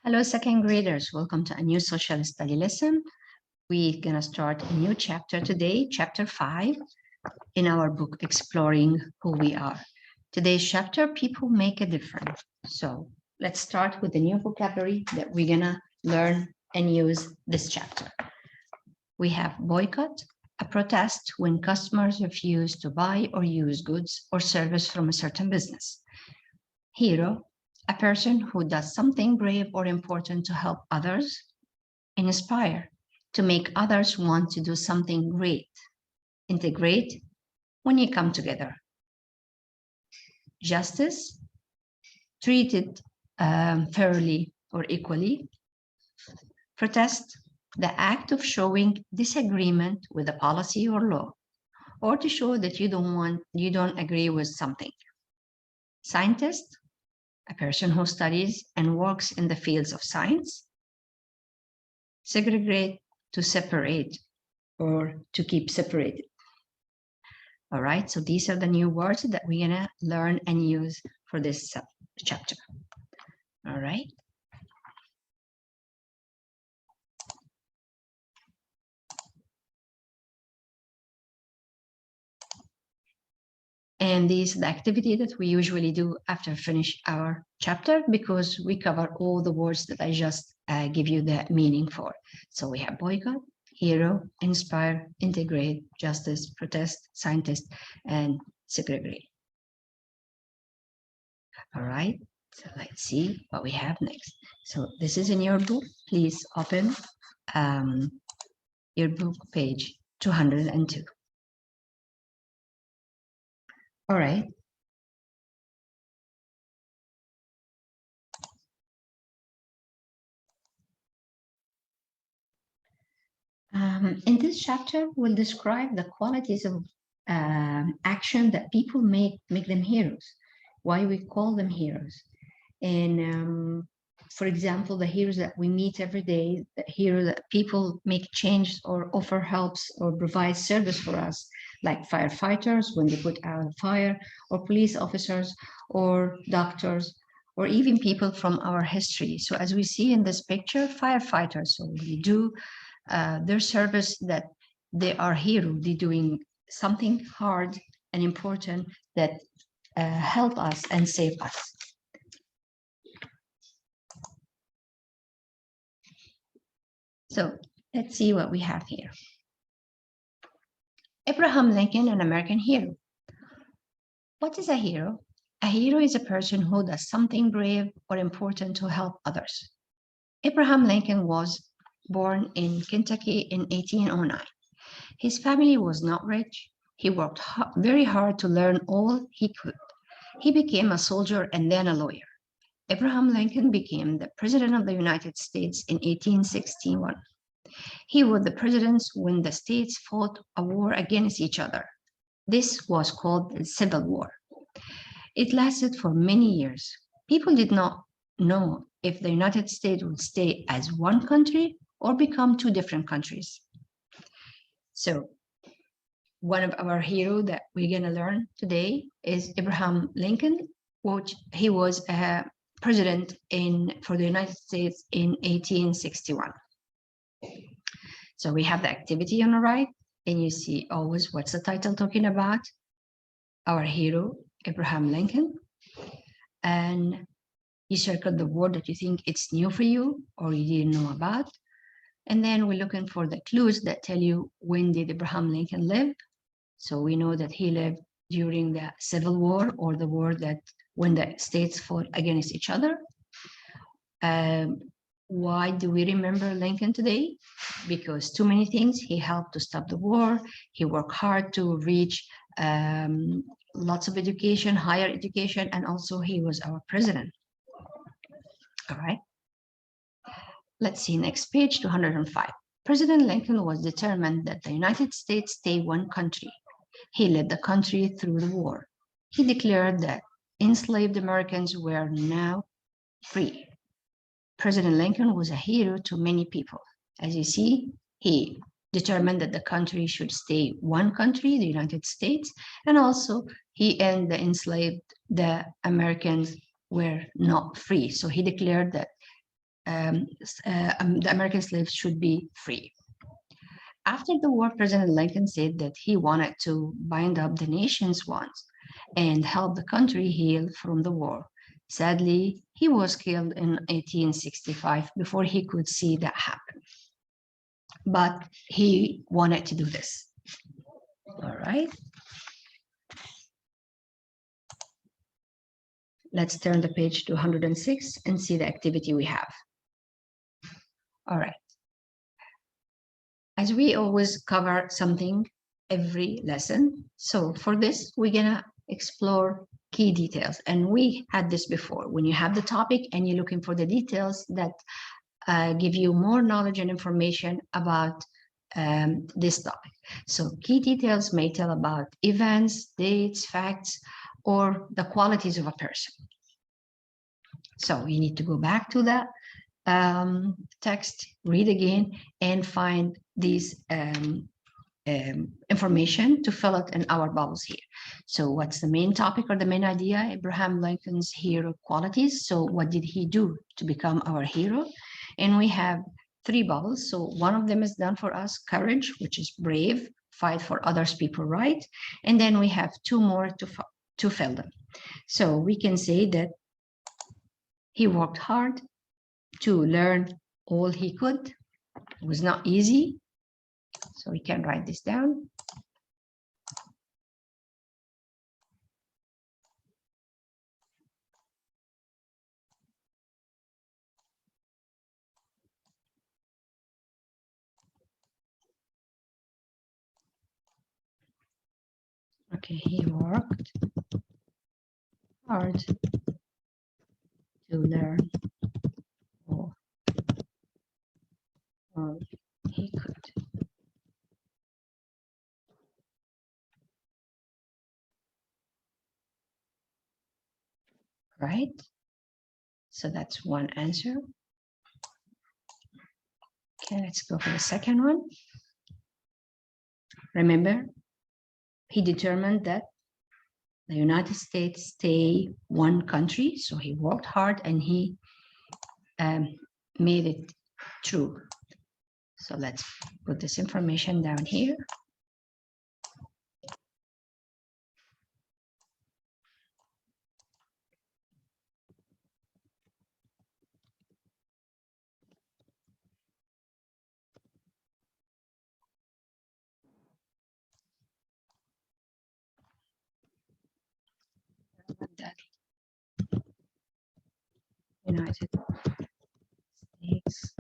Hello, second graders. Welcome to a new social study lesson. We're going to start a new chapter today, chapter 5, in our book, Exploring Who We Are. Today's chapter, People Make a Difference. So let's start with the new vocabulary that we're going to learn and use this chapter. We have boycott, a protest when customers refuse to buy or use goods or service from a certain business. Hero, a person who does something brave or important to help others. Inspire, to make others want to do something great. Integrate, when you come together. Justice, treated fairly or equally. Protest, the act of showing disagreement with a policy or law, or to show that you don't agree with something. Scientist, a person who studies and works in the fields of science. Segregate, to separate or to keep separated. All right, so these are the new words that we're gonna learn and use for this chapter. All right. And this is the activity that we usually do after finish our chapter, because we cover all the words that I just give you the meaning for. So we have boycott, hero, inspire, integrate, justice, protest, scientist, and segregate. All right, so let's see what we have next. So this is in your book. Please open your book, page 202. All right. In this chapter, we'll describe the qualities of action that people make them heroes, why we call them heroes. And for example, the heroes that we meet every day, the hero that people make change or offer helps or provide service for us, like firefighters when they put out a fire, or police officers, or doctors, or even people from our history. So as we see in this picture, firefighters, so we do their service, that they are hero, they're doing something hard and important that help us and save us. So let's see what we have here. Abraham Lincoln, an American hero. What is a hero? A hero is a person who does something brave or important to help others. Abraham Lincoln was born in Kentucky in 1809. His family was not rich. He worked very hard to learn all he could. He became a soldier and then a lawyer. Abraham Lincoln became the President of the United States in 1861. He was the president when the states fought a war against each other. This was called the Civil War. It lasted for many years. People did not know if the United States would stay as one country or become two different countries. So one of our heroes that we're going to learn today is Abraham Lincoln, which he was a president for the United States in 1861. So we have the activity on the right, and you see always what's the title talking about? Our hero, Abraham Lincoln. And you circle the word that you think it's new for you or you didn't know about. And then we're looking for the clues that tell you when did Abraham Lincoln live. So we know that he lived during the Civil War, or the war that when the states fought against each other. Why do we remember Lincoln today? Because too many things. He helped to stop the war. He worked hard to reach lots of education, higher education, and also he was our president. All right. Let's see, next page, 205. President Lincoln was determined that the United States stay one country. He led the country through the war. He declared that enslaved Americans were now free. President Lincoln was a hero to many people. As you see, he determined that the country should stay one country, the United States, and also he and the enslaved, the Americans, were not free. So he declared that the American slaves should be free. After the war, President Lincoln said that he wanted to bind up the nation's wounds and help the country heal from the war. Sadly, he was killed in 1865 before he could see that happen. But he wanted to do this. All right. Let's turn the page to 106 and see the activity we have. All right. As we always cover something every lesson, so for this, we're gonna explore key details. And we had this before. When you have the topic and you're looking for the details that give you more knowledge and information about this topic. So key details may tell about events, dates, facts, or the qualities of a person. So you need to go back to that text, read again, and find these information to fill it in our bubbles here. So what's the main topic or the main idea? Abraham Lincoln's hero qualities. So what did he do to become our hero? And we have 3 bubbles. So one of them is done for us, courage, which is brave, fight for others' people, right? And then we have 2 more to fill them. So we can say that he worked hard to learn all he could. It was not easy. So we can write this down. Okay, he worked hard to learn all he could. Right? So that's one answer. Okay, let's go for the second one. Remember, he determined that the United States stay one country. So he worked hard and he made it true. So let's put this information down here. That United States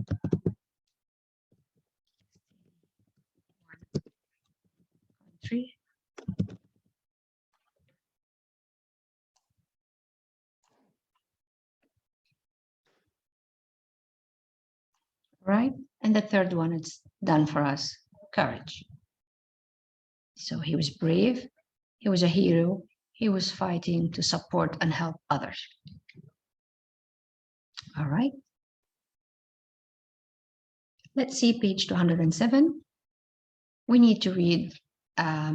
country. Right? And the third one is done for us, courage. So he was brave, he was a hero, he was fighting to support and help others. All right. Let's see page 207. We need to read a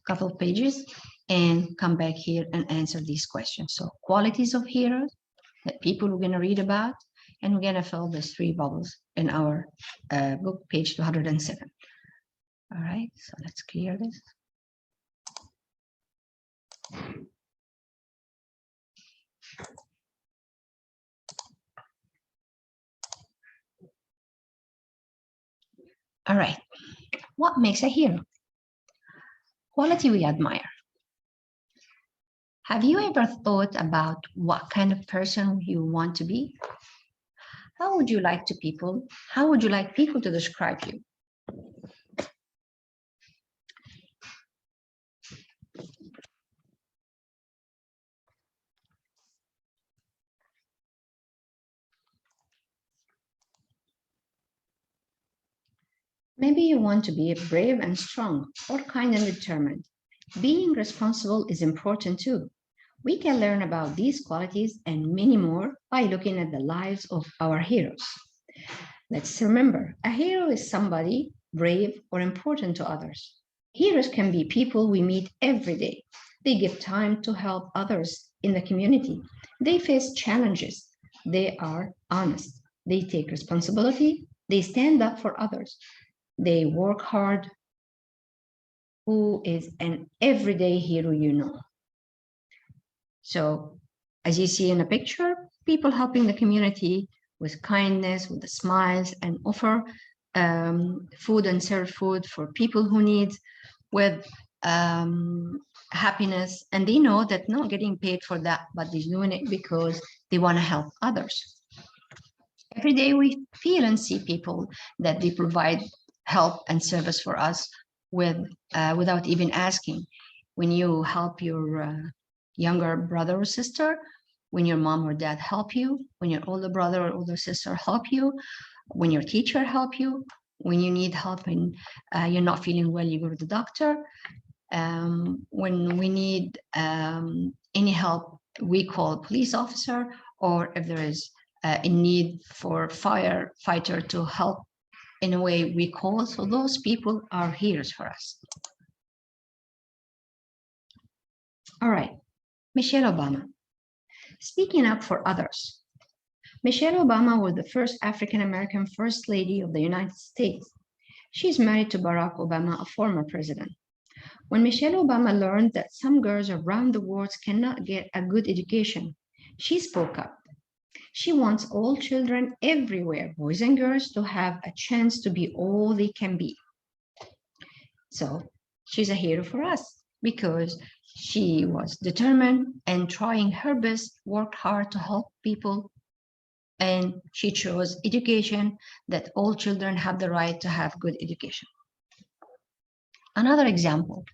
couple of pages and come back here and answer these questions. So qualities of heroes that people are going to read about, and we're going to fill these 3 bubbles in our book, page 207. All right, so let's clear this. All right, what makes a hero? Quality we admire. Have you ever thought about what kind of person you want to be? How would you like people to describe you? Maybe you want to be brave and strong, or kind and determined. Being responsible is important too. We can learn about these qualities and many more by looking at the lives of our heroes. Let's remember, a hero is somebody brave or important to others. Heroes can be people we meet every day. They give time to help others in the community. They face challenges. They are honest. They take responsibility. They stand up for others. They work hard. Who is an everyday hero you know? So, as you see in the picture, people helping the community with kindness, with the smiles, and offer food and serve food for people who need, with happiness. And they know that not getting paid for that, but they're doing it because they want to help others. Every day we feel and see people that they provide help and service for us without even asking. When you help your younger brother or sister, when your mom or dad help you, when your older brother or older sister help you, when your teacher help you, when you need help and you're not feeling well, you go to the doctor. When we need any help, we call a police officer, or if there is a need for firefighter to help in a way, we call. So those people are heroes for us. All right, Michelle Obama. Speaking up for others. Michelle Obama was the first African-American First Lady of the United States. She's married to Barack Obama, a former president. When Michelle Obama learned that some girls around the world cannot get a good education, she spoke up. She wants all children everywhere, boys and girls, to have a chance to be all they can be. So she's a hero for us because she was determined and trying her best, worked hard to help people, and she chose education, that all children have the right to have good education. Another example,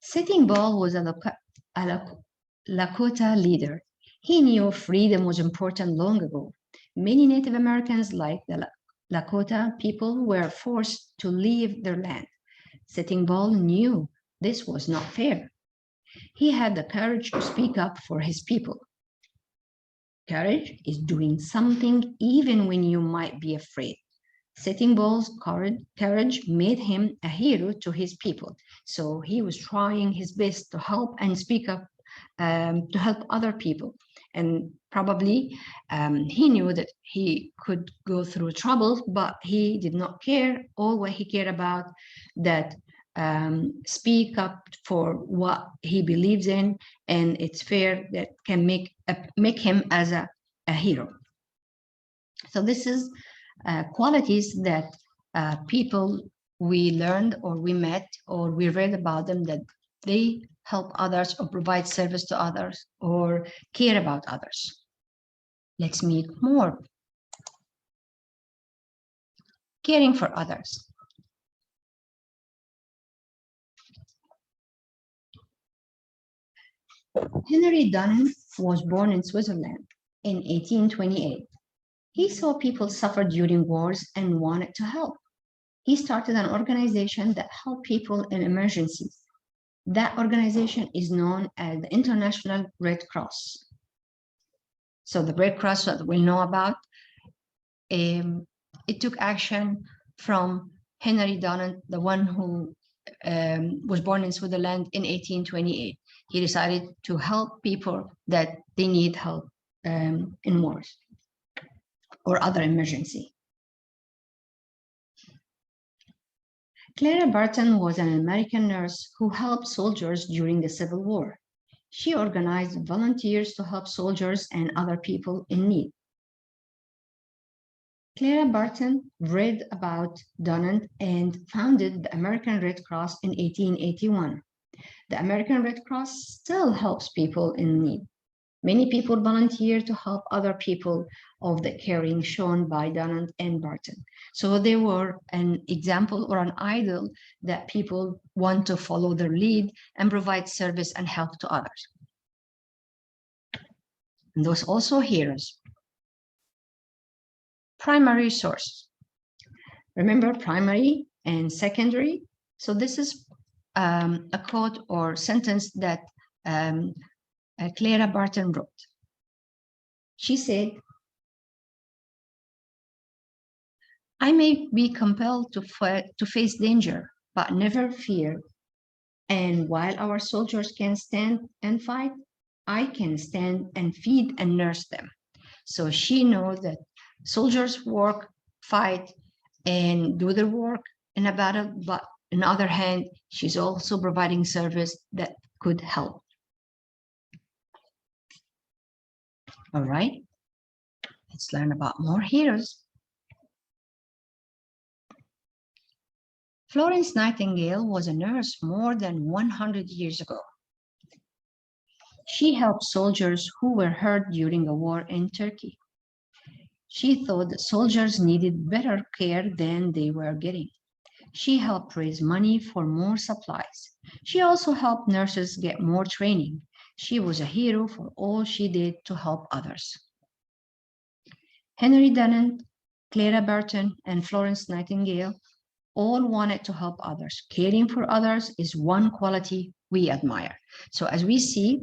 Sitting Bull was a Lakota leader. He knew freedom was important long ago. Many Native Americans, like the Lakota people, were forced to leave their land. Sitting Bull knew this was not fair. He had the courage to speak up for his people. Courage is doing something even when you might be afraid. Sitting Bull's courage made him a hero to his people. So he was trying his best to help and speak up to help other people. And probably he knew that he could go through trouble, but he did not care. All what he cared about, that speak up for what he believes in, and it's fair, that can make him as a hero. So this is qualities that people we learned or we met or we read about them, that they help others or provide service to others or care about others. Let's meet more. Caring for others. Henry Dunant was born in Switzerland in 1828. He saw people suffer during wars and wanted to help. He started an organization that helped people in emergencies. That organization is known as the International Red Cross. So the Red Cross that we know about, it took action from Henry Dunant, the one who was born in Switzerland in 1828. He decided to help people that they need help in wars or other emergency. Clara Barton was an American nurse who helped soldiers during the Civil War. She organized volunteers to help soldiers and other people in need. Clara Barton read about Dunant and founded the American Red Cross in 1881. The American Red Cross still helps people in need. Many people volunteer to help other people of the caring shown by Dunant and Barton. So they were an example or an idol that people want to follow their lead and provide service and help to others. And those also heroes. Primary source. Remember primary and secondary? So this is a quote or sentence that Clara Barton wrote. She said, I may be compelled to face danger, but never fear. And while our soldiers can stand and fight, I can stand and feed and nurse them. So she knows that Soldiers work, fight, and do their work in a battle, but on the other hand, she's also providing service that could help. All right, let's learn about more heroes. Florence Nightingale was a nurse more than 100 years ago. She helped soldiers who were hurt during a war in Turkey. She thought that soldiers needed better care than they were getting. She helped raise money for more supplies. She also helped nurses get more training. She was a hero for all she did to help others. Henry Dunant, Clara Barton, and Florence Nightingale all wanted to help others. Caring for others is one quality we admire. So as we see,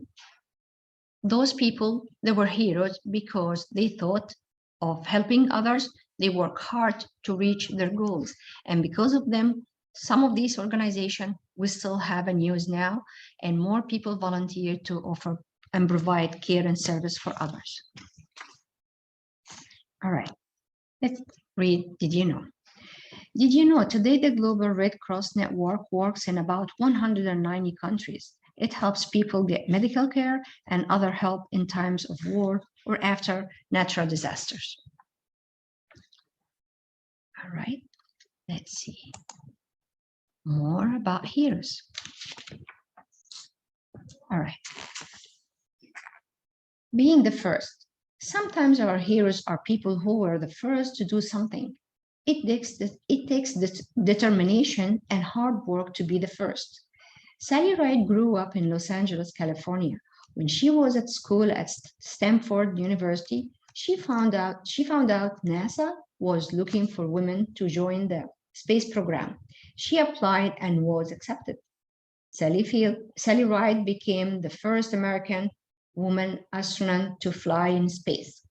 those people, they were heroes because they thought of helping others. They work hard to reach their goals. And because of them, some of these organizations, we still have a news now, and more people volunteer to offer and provide care and service for others. All right, let's read, did you know? Did you know today the Global Red Cross Network works in about 190 countries? It helps people get medical care and other help in times of war or after natural disasters. All right, let's see more about heroes. All right. Being the first. Sometimes our heroes are people who were the first to do something. It takes determination and hard work to be the first. Sally Ride grew up in Los Angeles, California. When she was at school at Stanford University, she found out NASA was looking for women to join the space program. She applied and was accepted. Sally Ride became the first American woman astronaut to fly in space.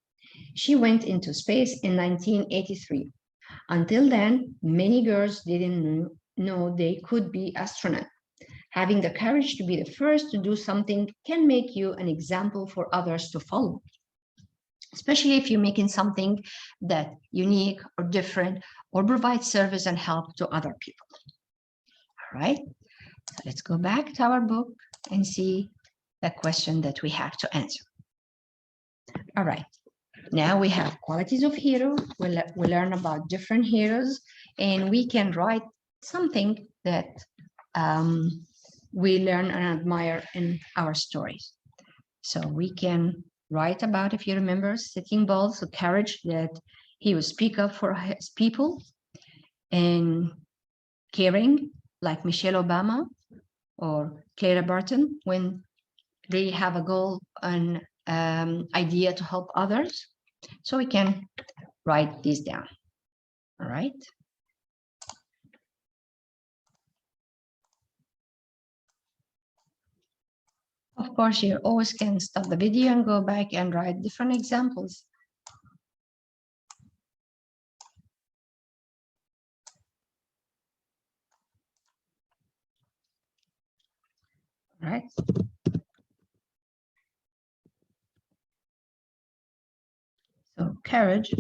She went into space in 1983. Until then, many girls didn't know they could be astronauts. Having the courage to be the first to do something can make you an example for others to follow, especially if you're making something that unique or different or provide service and help to other people. All right, so let's go back to our book and see the question that we have to answer. All right, now we have qualities of hero. We'll learn about different heroes, and we can write something that we learn and admire in our stories. So we can write about, if you remember, Sitting Bull, so courage, that he would speak up for his people, and caring, like Michelle Obama or Clara Barton, when they have a goal and idea to help others. So we can write this down. All right. Of course, you always can stop the video and go back and write different examples. All right. So courage,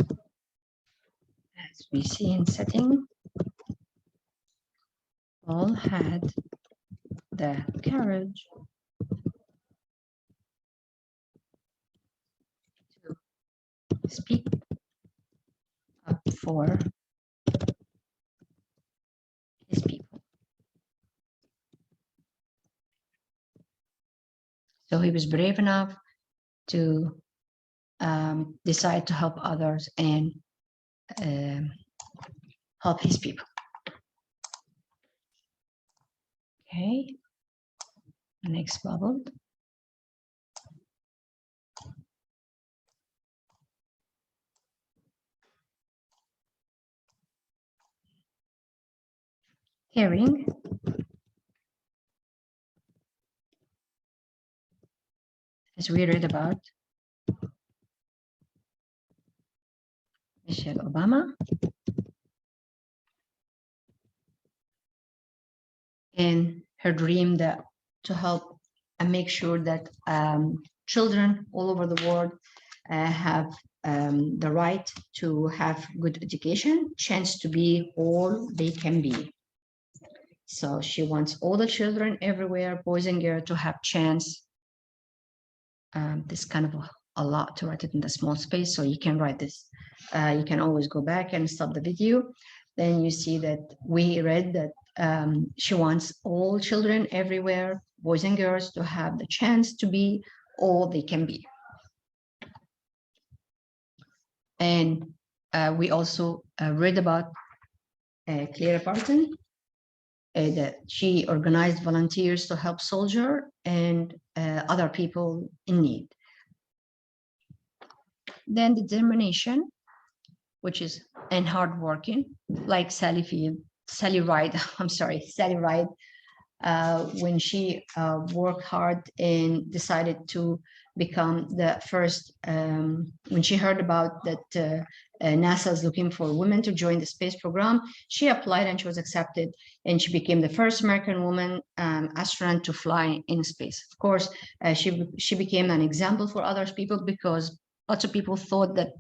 as we see in setting, all had the courage to speak up for his people. So he was brave enough to decide to help others and help his people. Okay, next bubble. Caring, as we read about Michelle Obama, and her dream that to help and make sure that children all over the world have the right to have good education, chance to be all they can be. So she wants all the children everywhere, boys and girls, to have chance. This kind of a lot to write it in the small space, so you can write this. You can always go back and stop the video. Then you see that we read that she wants all children everywhere, boys and girls, to have the chance to be all they can be. And we also read about Clara Barton, that she organized volunteers to help soldiers and other people in need. Then determination, which is and hardworking, like Sally Ride. I'm sorry, Sally Ride, when she worked hard and decided to become the first. When she heard about that NASA is looking for women to join the space program, she applied and she was accepted, and she became the first American woman astronaut to fly in space. Of course, she became an example for other people, because lots of people thought that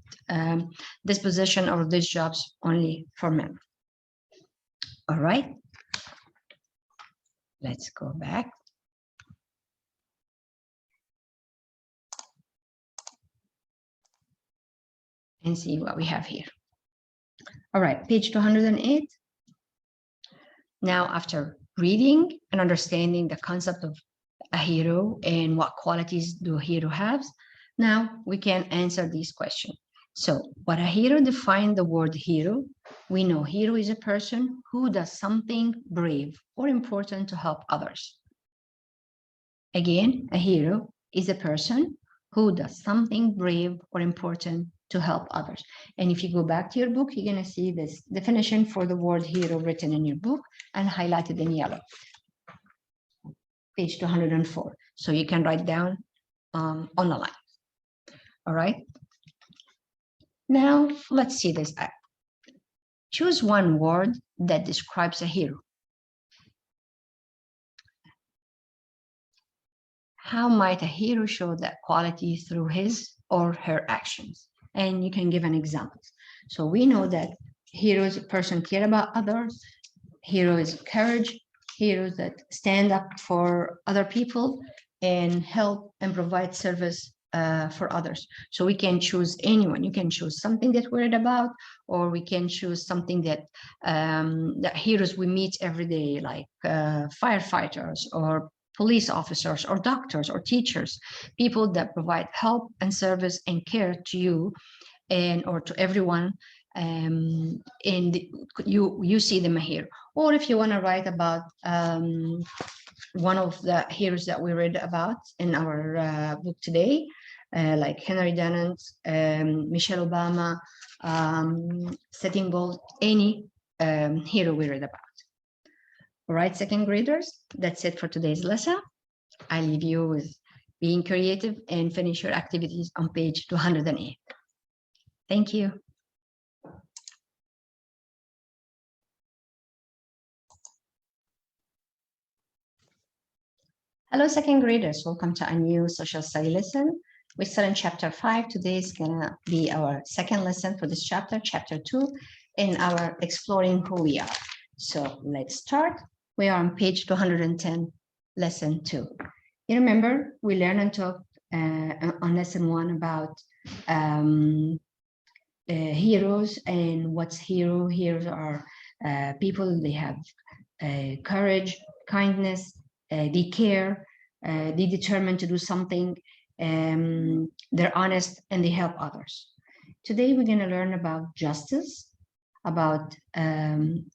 this position or these jobs only for men. All right, let's go back. And see what we have here. All right, page 208. Now, after reading and understanding the concept of a hero and what qualities do a hero have, now we can answer these questions. So, what a hero defines the word hero. We know hero is a person who does something brave or important to help others. Again, a hero is a person who does something brave or important to help others. And if you go back to your book, you're going to see this definition for the word hero written in your book and highlighted in yellow. Page 204. So you can write down on the line. All right. Now let's see this. Choose one word that describes a hero. How might a hero show that quality through his or her actions? And you can give an example. So we know that hero is a person care about others. Hero is courage. Heroes that stand up for other people and help and provide service for others. So we can choose anyone. You can choose something that we're read about, or we can choose something that that heroes we meet every day, like firefighters or police officers or doctors or teachers, people that provide help and service and care to you and or to everyone, and you see them here. Or if you want to write about one of the heroes that we read about in our book today, like Henry Dunant, Michelle Obama, Sitting Bull, any hero we read about. All right, second graders, that's it for today's lesson. I leave you with being creative and finish your activities on page 208. Thank you. Hello, second graders. Welcome to a new social study lesson. We start in chapter 5. Today is gonna be our second lesson for this chapter, chapter 2, in our exploring who we are. So let's start. We are on page 210, lesson 2. You remember we learned and talked on lesson 1 about heroes and what's hero. Heroes are people, they have courage, kindness, they care, they determined to do something, they're honest, and they help others. Today we're going to learn about justice, about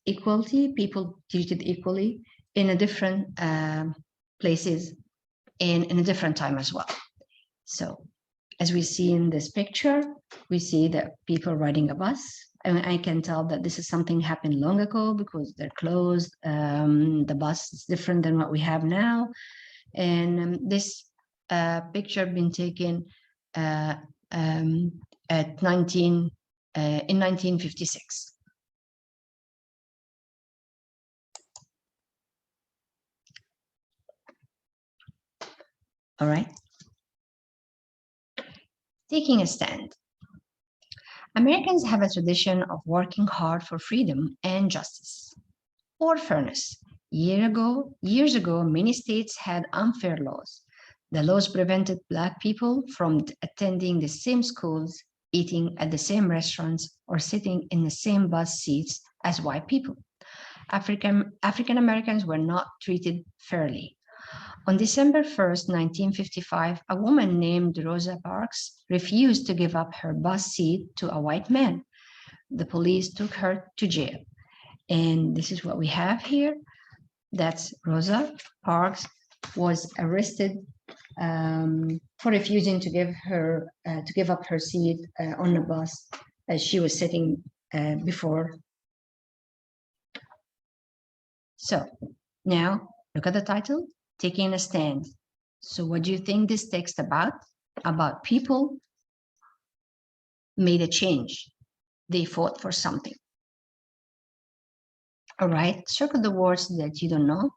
equality, people treated equally in a different places and in a different time as well. So as we see in this picture, we see that people riding a bus. And I can tell that this is something happened long ago because they're closed. The bus is different than what we have now. And this picture been taken at in 1956. All right. Taking a stand. Americans have a tradition of working hard for freedom and justice or fairness. Years ago, many states had unfair laws. The laws prevented Black people from attending the same schools, eating at the same restaurants, or sitting in the same bus seats as white people. African Americans were not treated fairly. On December 1st, 1955, a woman named Rosa Parks refused to give up her bus seat to a white man. The police took her to jail. And this is what we have here. That's Rosa Parks was arrested for refusing to give up her seat on the bus as she was sitting before. So now look at the title, Taking a Stand. So what do you think this text about? About people made a change. They fought for something. All right, circle the words that you don't know.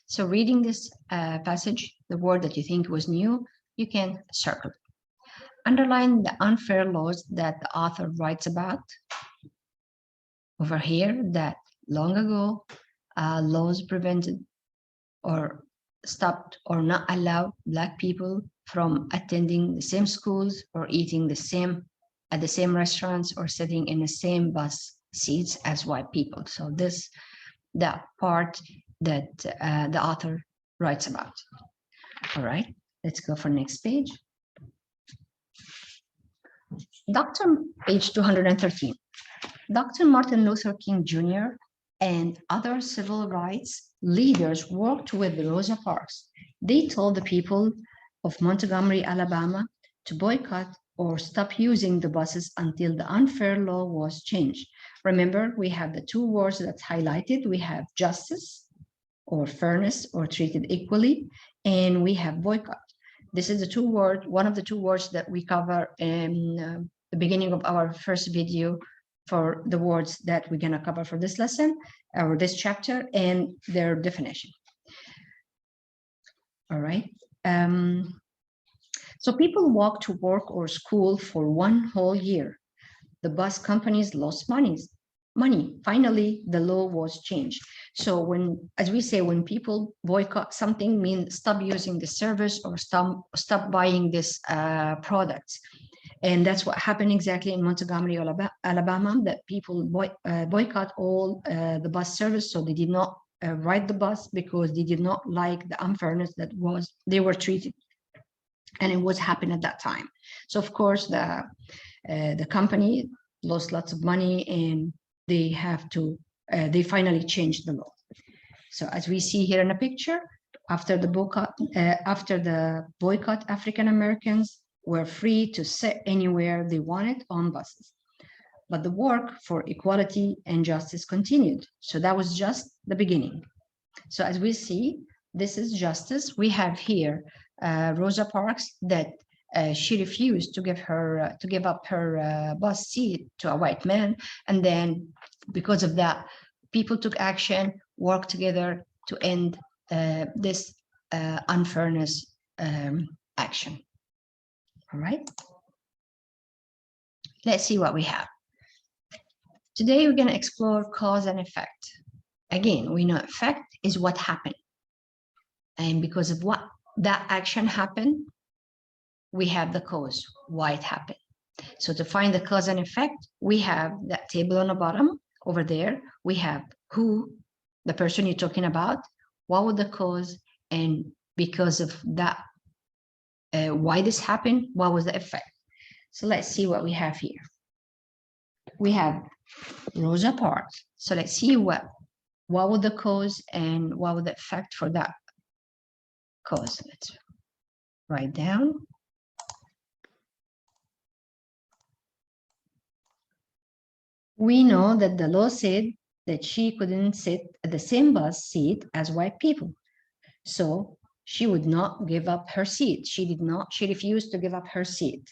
So reading this passage, the word that you think was new, you can circle. Underline the unfair laws that the author writes about. Over here, that long ago, laws prevented or stopped or not allowed Black people from attending the same schools or eating at the same restaurants or sitting in the same bus seats as white people. So this, that part that the author writes about. All right, let's go for next page. Page 213. Dr. Martin Luther King Jr. and other civil rights leaders worked with Rosa Parks. They told the people of Montgomery, Alabama, to boycott or stop using the buses until the unfair law was changed. Remember, we have the two words that's highlighted. We have justice or fairness or treated equally, and we have boycott. This is one of the two words that we cover in the beginning of our first video for the words that we're going to cover for this lesson or this chapter and their definition. All right. So people walk to work or school for one whole year. The bus companies lost money. Finally, the law was changed. So as we say, when people boycott something, means stop using the service or stop buying this products. And that's what happened exactly in Montgomery, Alabama, that people boycott all the bus service. So they did not ride the bus because they did not like the unfairness that they were treated. And it was happening at that time. So of course, the company lost lots of money and they finally changed the law. So as we see here in a picture, after the boycott, African Americans were free to sit anywhere they wanted on buses. But the work for equality and justice continued. So that was just the beginning. So as we see, this is justice. We have here Rosa Parks that she refused to give up her bus seat to a white man, and then because of that, people took action, worked together to end this unfairness action. All right. Let's see what we have. Today we're going to explore cause and effect. Again, we know effect is what happened, and because of what that action happened, we have the cause, why it happened. So to find the cause and effect, we have that table on the bottom over there. We have who, the person you're talking about, what was the cause, and because of that, why this happened, what was the effect. So let's see what we have here. We have Rosa Parks. So let's see what was the cause and what was the effect for that cause. Let's write down. We know that the law said that she couldn't sit at the same bus seat as white people. So she would not give up her seat. She refused to give up her seat.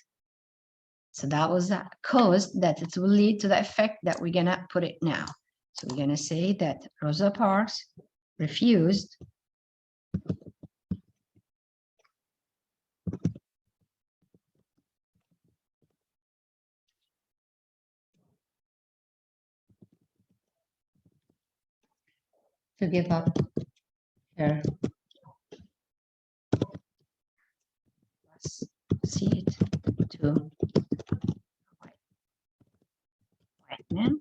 So that was that cause that it will lead to the effect that we're gonna put it now. So we're gonna say that Rosa Parks refused to give up her seat to white man.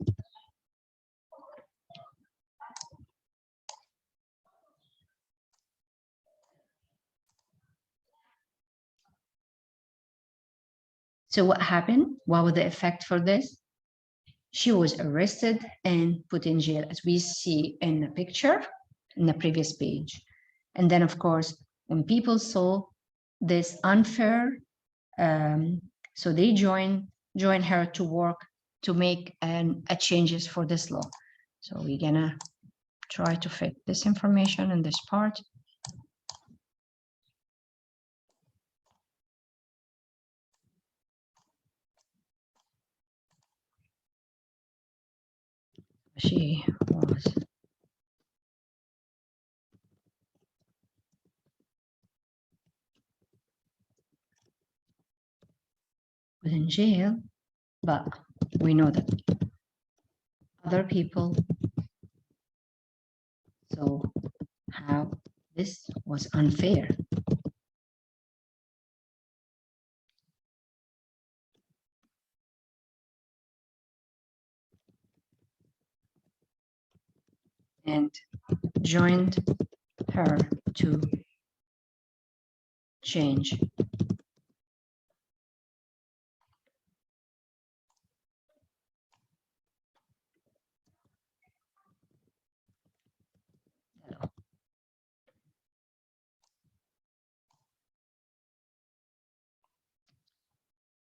So what happened? What was the effect for this? She was arrested and put in jail, as we see in the picture in the previous page. And then, of course, when people saw this unfair, so they joined her to work to make a changes for this law. So we're gonna try to fit this information in this part. She was put in jail, but we know that other people saw how this was unfair. And joined her to change.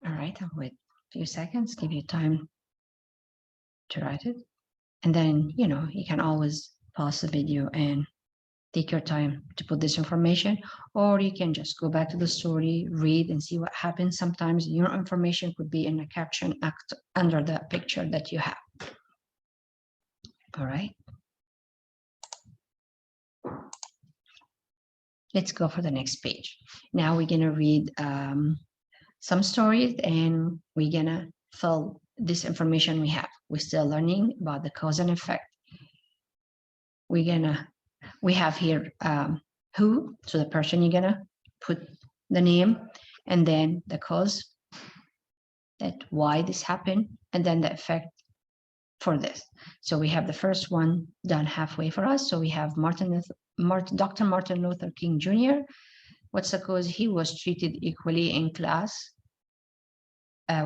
All right, I'll wait a few seconds, give you time to write it. And then, you know, you can always pause the video and take your time to put this information, or you can just go back to the story, read and see what happens. Sometimes your information could be in a caption act under the picture that you have. All right. Let's go for the next page. Now we're gonna read some stories and we're gonna fill this information we have. We're still learning about the cause and effect. We have here who, so the person you're gonna put the name, and then the cause, that why this happened, and then the effect for this. So we have the first one done halfway for us. So we have Dr. Martin Luther King Jr. What's the cause? He was treated equally in class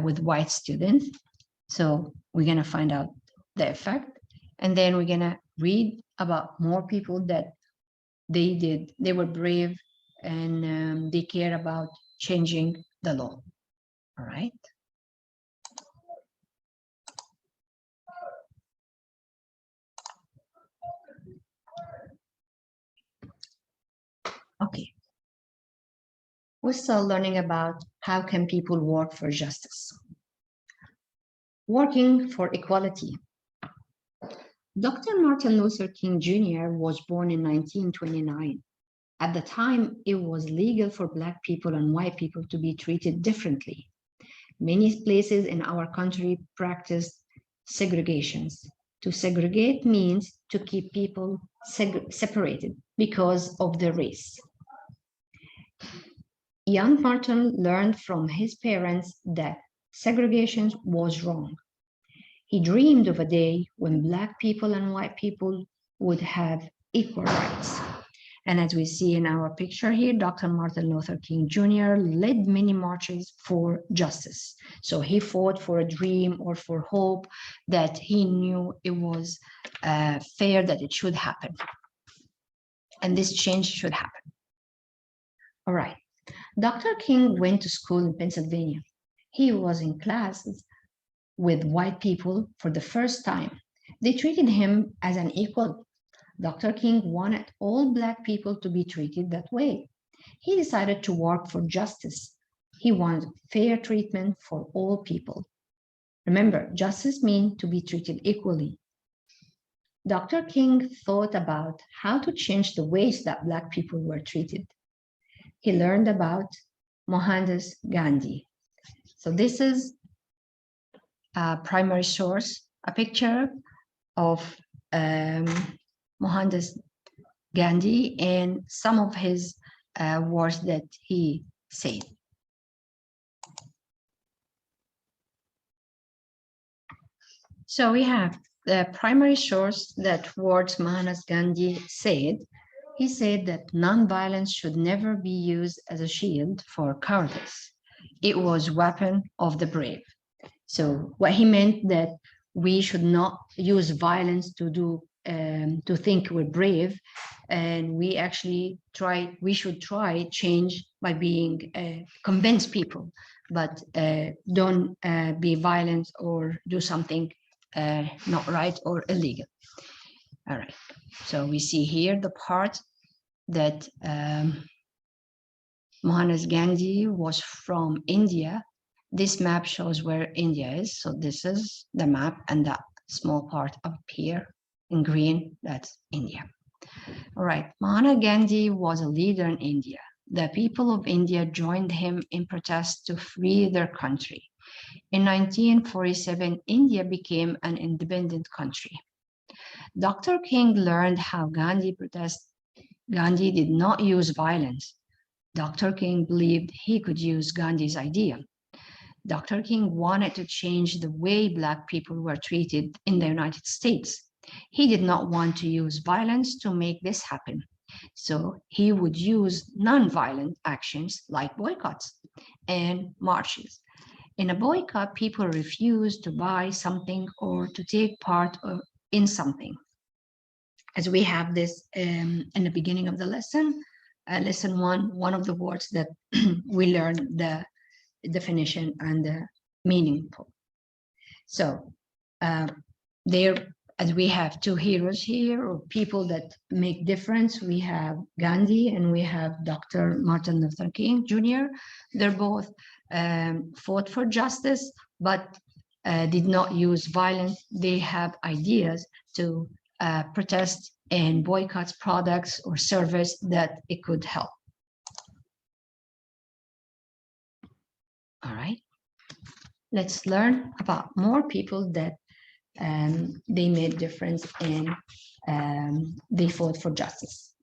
with white students. So we're gonna find out the effect, and then we're gonna read about more people that they were brave and they care about changing the law. All right. Okay. We're still learning about how can people work for justice. Working for equality. Dr. Martin Luther King Jr. was born in 1929. At the time, it was legal for Black people and white people to be treated differently. Many places in our country practiced segregations. To segregate means to keep people separated because of their race. Young Martin learned from his parents that segregation was wrong. He dreamed of a day when Black people and white people would have equal rights. And as we see in our picture here, Dr. Martin Luther King Jr. led many marches for justice. So he fought for a dream or for hope that he knew it was fair, that it should happen. And this change should happen. All right. Dr. King went to school in Pennsylvania. He was in classes with white people for the first time. They treated him as an equal. Dr. King wanted all Black people to be treated that way. He decided to work for justice. He wanted fair treatment for all people. Remember, justice means to be treated equally. Dr. King thought about how to change the ways that Black people were treated. He learned about Mohandas Gandhi. So this is a primary source, a picture of Mohandas Gandhi and some of his words that he said. So we have the primary source that words Mahatma Gandhi said. He said that non-violence should never be used as a shield for cowardice. It was weapon of the brave. So what he meant that we should not use violence to think we're brave, and we should try change by being convince people, but don't be violent or do something not right or illegal. All right, so we see here the part that Mohandas Gandhi was from India. This map shows where India is. So this is the map, and that small part up here in green, that's India. All right, Mahatma Gandhi was a leader in India. The people of India joined him in protest to free their country. In 1947, India became an independent country. Dr. King learned how Gandhi protested. Gandhi did not use violence. Dr. King believed he could use Gandhi's idea. Dr. King wanted to change the way Black people were treated in the United States. He did not want to use violence to make this happen. So he would use non-violent actions like boycotts and marches. In a boycott, people refuse to buy something or to take part in something. As we have this in the beginning of the lesson, lesson one of the words that we learned the definition and the meaning for. So there, as we have two heroes here, or people that make difference, we have Gandhi and we have Dr. Martin Luther King Jr. They're both fought for justice, but did not use violence. They have ideas to protest and boycott products or service that it could help. All right, let's learn about more people that they made difference and they fought for justice.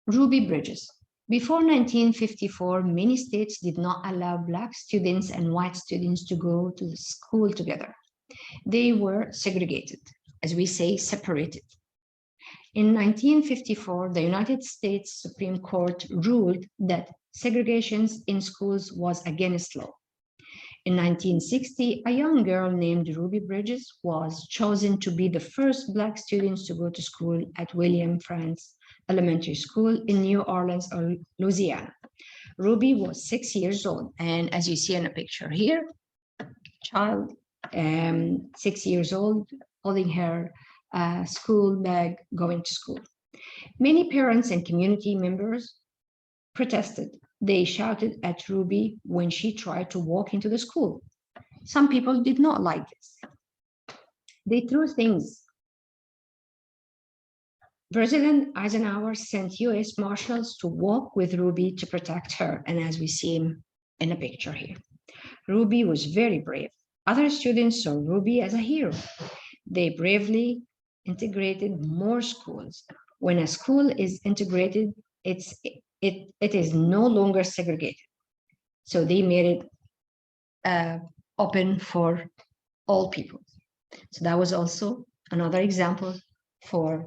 Ruby Bridges. Before 1954, many states did not allow Black students and white students to go to school together. They were segregated, as we say, separated. In 1954, the United States Supreme Court ruled that segregation in schools was against law. In 1960, a young girl named Ruby Bridges was chosen to be the first Black student to go to school at William Frantz Elementary School in New Orleans, Louisiana. Ruby was 6 years old, and as you see in a picture here, child 6 years old, holding her school bag, going to school. Many parents and community members protested. They shouted at Ruby when she tried to walk into the school. Some people did not like this. They threw things. President Eisenhower sent US Marshals to walk with Ruby to protect her, and as we see him in the picture here. Ruby was very brave. Other students saw Ruby as a hero. They bravely integrated more schools. When a school is integrated, it is no longer segregated. So they made it open for all people. So that was also another example for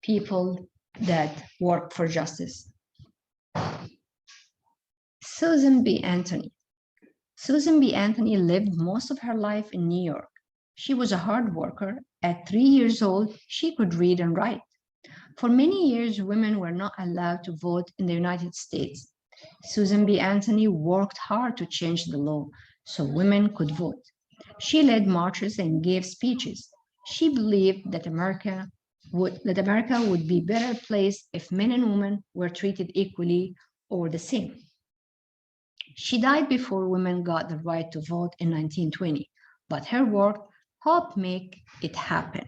people that work for justice. Susan B. Anthony. Susan B. Anthony lived most of her life in New York. She was a hard worker. At 3 years old, she could read and write. For many years, women were not allowed to vote in the United States. Susan B. Anthony worked hard to change the law so women could vote. She led marches and gave speeches. She believed that America would be a better place if men and women were treated equally or the same. She died before women got the right to vote in 1920, but her work helped make it happen.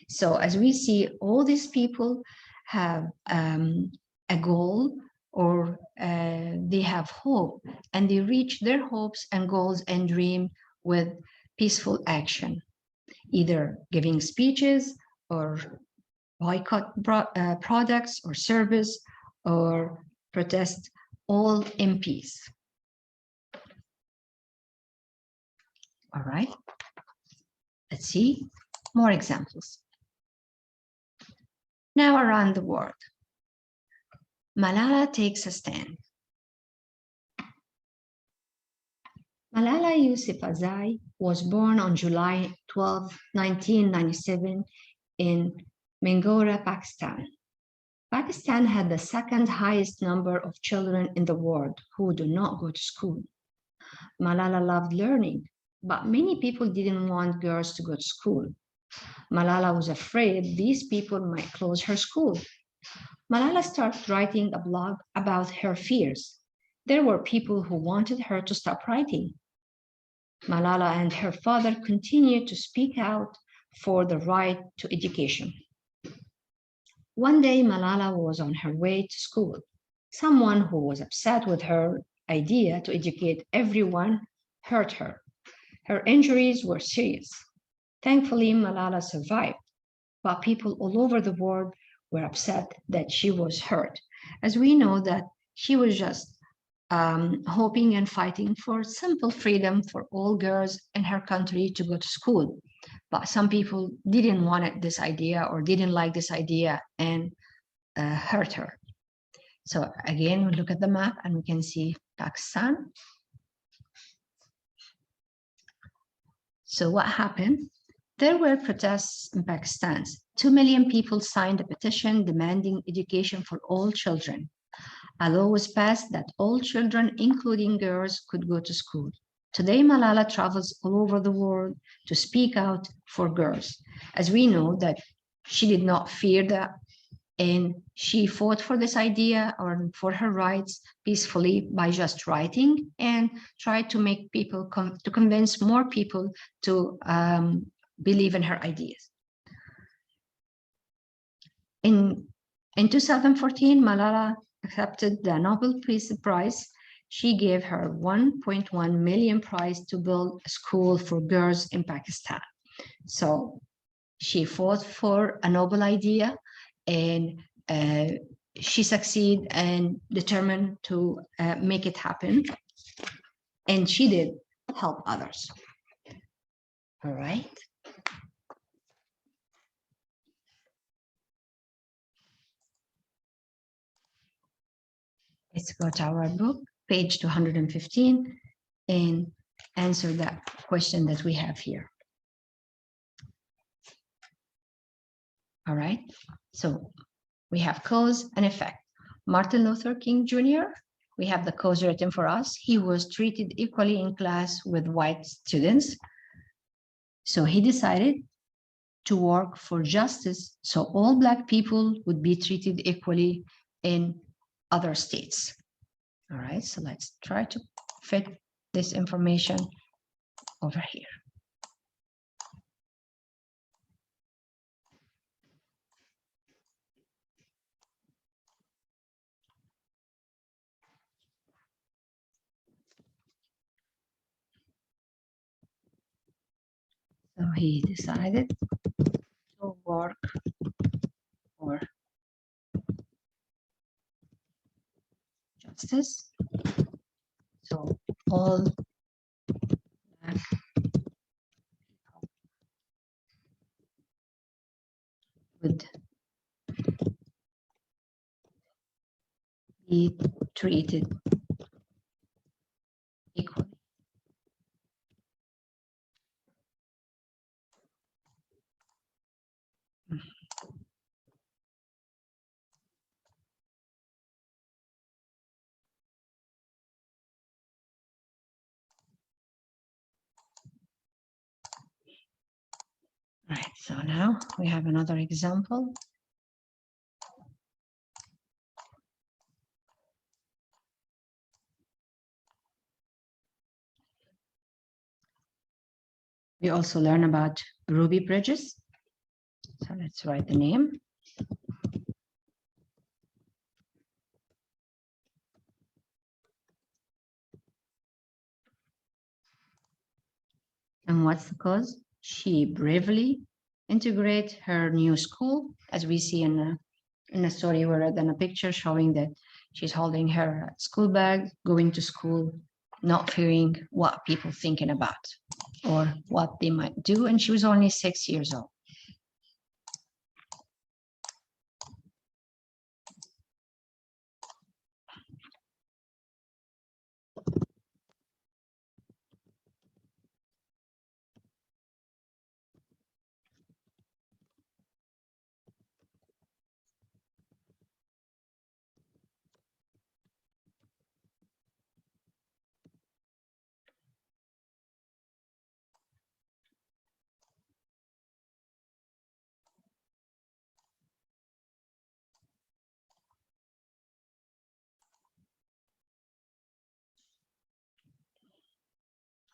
So as we see, all these people have a goal, or they have hope, and they reach their hopes and goals and dream with peaceful action, either giving speeches or boycott products or service, or protest, all in peace. All right, let's see more examples. Now around the world, Malala takes a stand. Malala Yousafzai was born on July 12, 1997 in Mingora, Pakistan. Pakistan had the second highest number of children in the world who do not go to school. Malala loved learning, but many people didn't want girls to go to school. Malala was afraid these people might close her school. Malala started writing a blog about her fears. There were people who wanted her to stop writing. Malala and her father continued to speak out for the right to education. One day, Malala was on her way to school. Someone who was upset with her idea to educate everyone hurt her. Her injuries were serious. Thankfully, Malala survived, but people all over the world were upset that she was hurt, as we know that she was just hoping and fighting for simple freedom for all girls in her country to go to school. But some people didn't want this idea or didn't like this idea and hurt her. So again, we look at the map and we can see Pakistan. So what happened? There were protests in Pakistan. 2 million people signed a petition demanding education for all children. A law was passed that all children, including girls, could go to school. Today, Malala travels all over the world to speak out for girls. As we know that she did not fear that, and she fought for this idea or for her rights peacefully by just writing and tried to make people to convince more people to believe in her ideas. In 2014, Malala accepted the Nobel Peace Prize. She gave her 1.1 million prize to build a school for girls in Pakistan. So she fought for a noble idea, and she succeeded and determined to make it happen. And she did help others. All right. Let's go to our book, page 215, and answer that question that we have here. All right, so we have cause and effect. Martin Luther King Jr., we have the cause written for us. He was treated equally in class with white students. So he decided to work for justice so all Black people would be treated equally in other states. All right, so let's try to fit this information over here. So he decided to work for justice. So all Black people would be treated equally. All right, so now we have another example. We also learn about Ruby Bridges. So let's write the name. And what's the cause? She bravely integrate her new school, as we see in a story where then a picture showing that she's holding her school bag, going to school, not fearing what people thinking about or what they might do. And she was only 6 years old.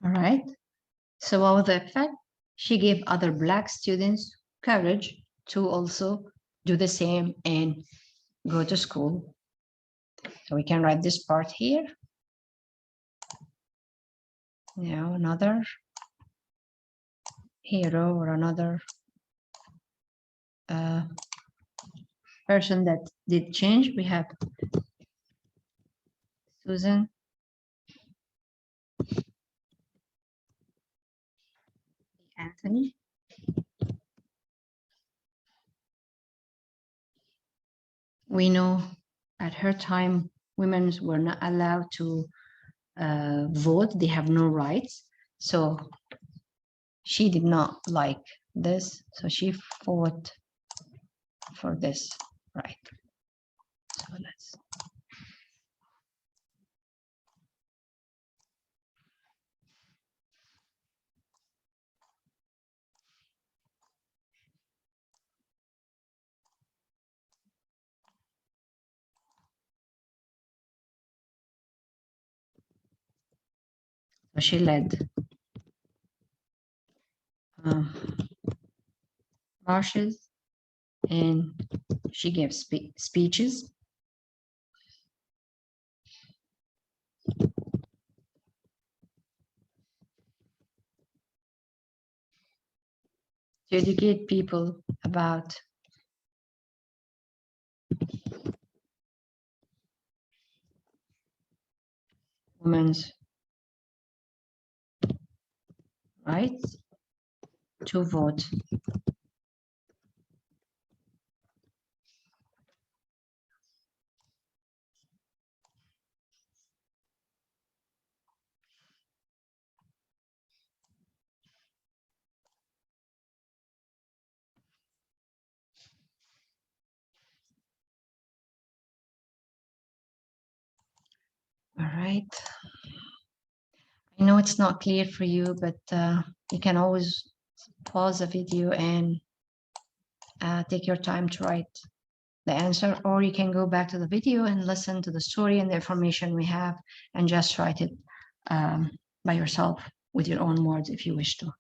All right. So what was the effect? She gave other Black students courage to also do the same and go to school. So we can write this part here. Now another hero or another person that did change. We have Susan Anthony. We know at her time, women were not allowed to vote. They have no rights. So she did not like this. So she fought for this right. So let's. So she led marches and she gave speeches. To educate people about women's rights to vote. All right. I know it's not clear for you, but you can always pause the video and take your time to write the answer, or you can go back to the video and listen to the story and the information we have and just write it by yourself with your own words if you wish to.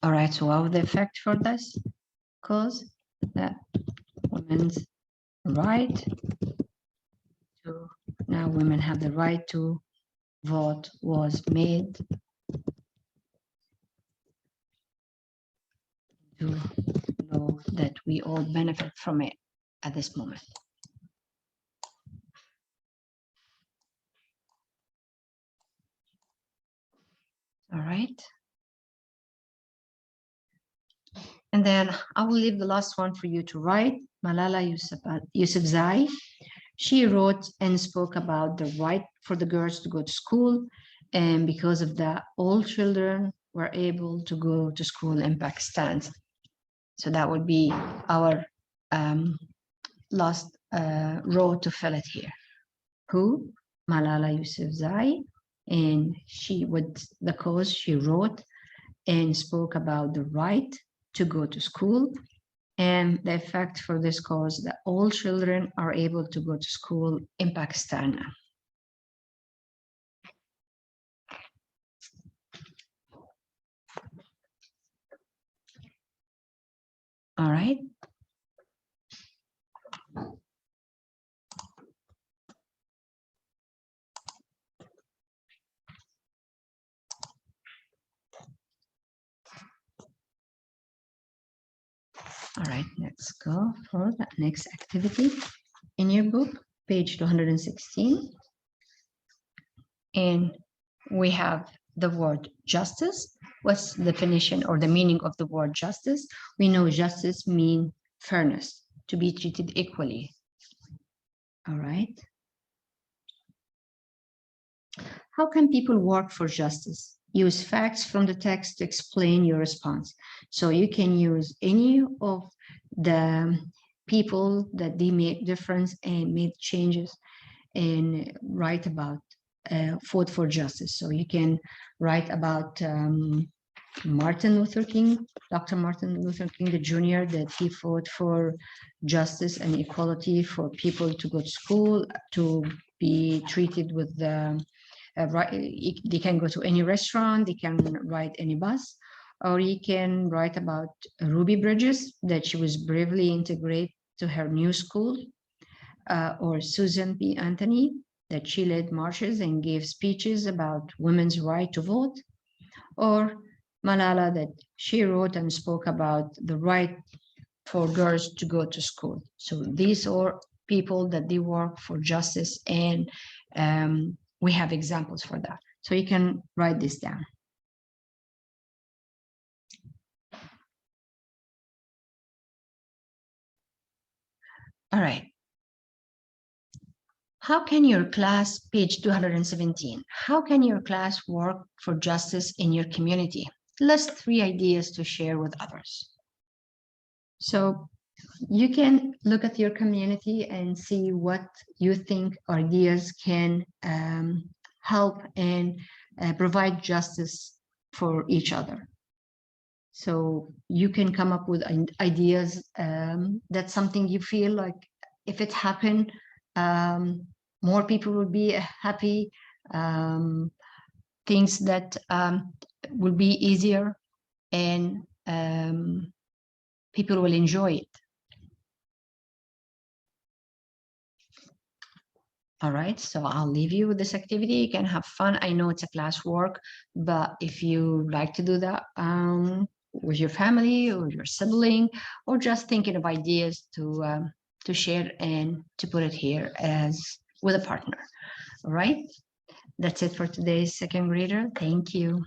All right, so what was the effect for this? Because that women's right to, now women have the right to vote was made to know that we all benefit from it at this moment. All right. And then I will leave the last one for you to write. Malala Yousafzai. She wrote and spoke about the right for the girls to go to school. And because of that, all children were able to go to school in Pakistan. So that would be our last row to fill it here. Who? Malala Yousafzai. And she would, the cause she wrote and spoke about the right to go to school and the effect for this cause that all children are able to go to school in Pakistan. All right. All right, let's go for the next activity in your book, page 216. And we have the word justice. What's the definition or the meaning of the word justice? We know justice means fairness, to be treated equally. All right. How can people work for justice? Use facts from the text to explain your response. So you can use any of the people that they made difference and made changes and write about fought for justice. So you can write about Martin Luther King, Dr. Martin Luther King Jr., that he fought for justice and equality for people to go to school, to be treated with the right. They can go to any restaurant, they can ride any bus, or you can write about Ruby Bridges, that she was bravely integrated to her new school, or Susan B. Anthony, that she led marches and gave speeches about women's right to vote, or Malala, that she wrote and spoke about the right for girls to go to school. So these are people that they work for justice, and we have examples for that. So you can write this down. All right. How can your class, page 217, how can your class work for justice in your community? List 3 ideas to share with others. So you can look at your community and see what you think ideas can help and provide justice for each other. So you can come up with ideas. That's something you feel like if it happened, more people will be happy. Things that will be easier, and people will enjoy it. All right, so I'll leave you with this activity. You can have fun. I know it's a class work, but if you like to do that with your family or your sibling, or just thinking of ideas to share and to put it here as with a partner. All right, that's it for today's second grader. Thank you.